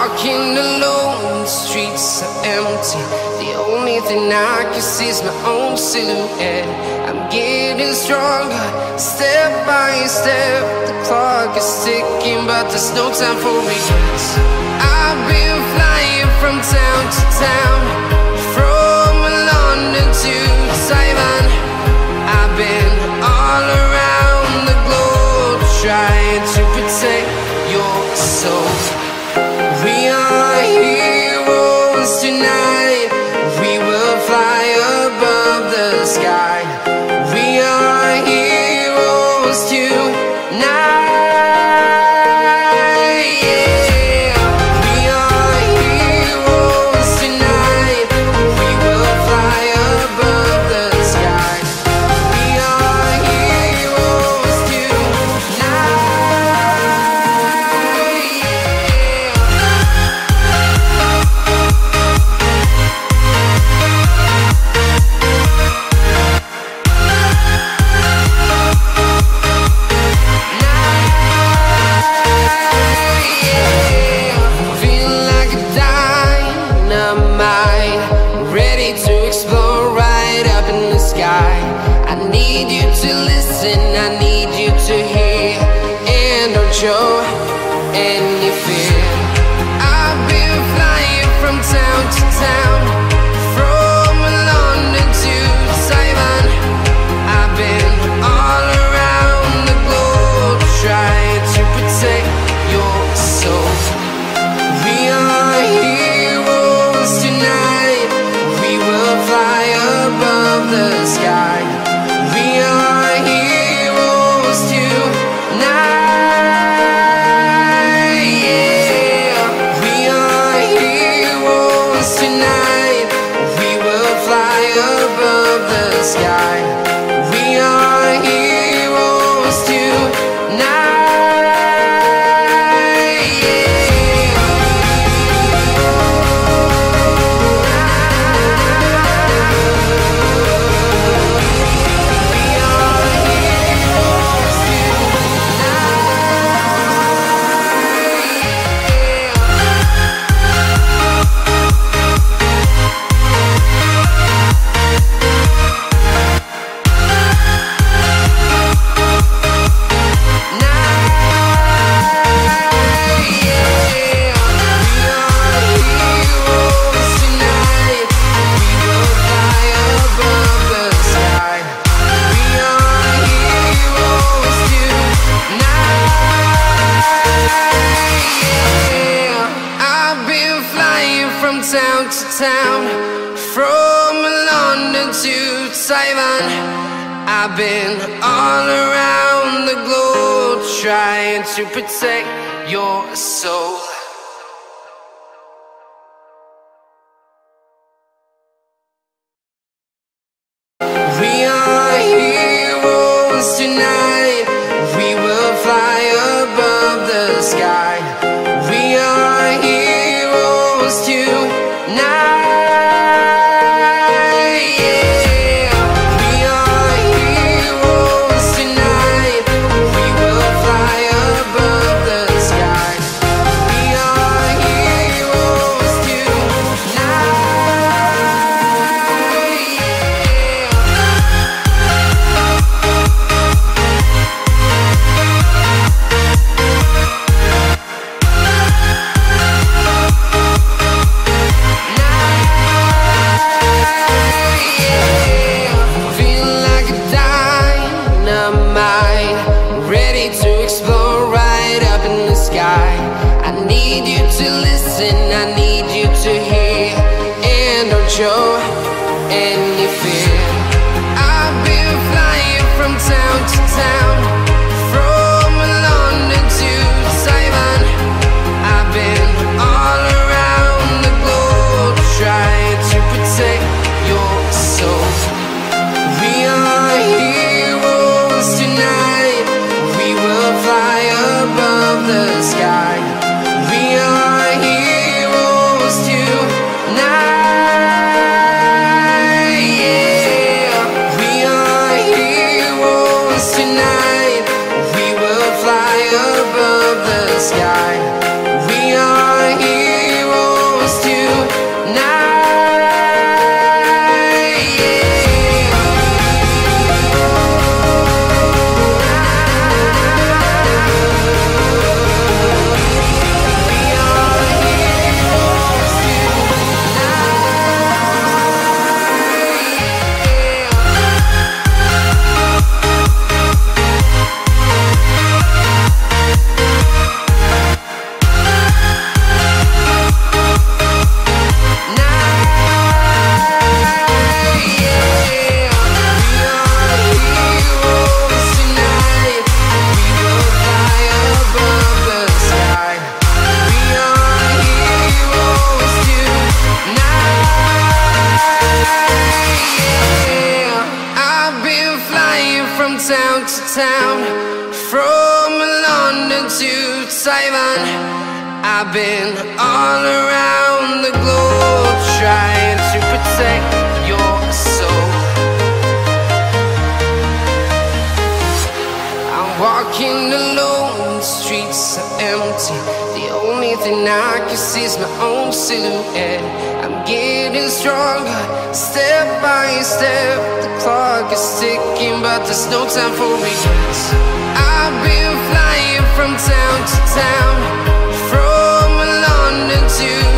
walking alone, the streets are empty. The only thing I can see is my own silhouette. I'm getting stronger, step by step. The clock is ticking, but there's no time for regrets. I've been flying from town to town, from London to Taiwan. I've been all around the globe, trying to protect your soul. We are heroes tonight. We will fly above the sky. We are heroes tonight. Show any fear. I've been flying from town to town, from London to Taiwan. I've been all around the globe, trying to protect your soul. We are heroes tonight. We will fly above the sky. We are heroes tonight. Sky. We are heroes tonight. Town to town, from London to Taiwan. I've been all around the globe, trying to protect your soul. We are heroes tonight. We will fly above the sky. We are heroes tonight. We from town to town, from London to Taiwan. I've been all around the globe trying to protect your soul. I'm walking alone, the streets are empty. The only thing I can see is my own silhouette. I'm getting stronger, step by step. The clock is ticking, but there's no time for regrets. I've been flying from town to town, from London to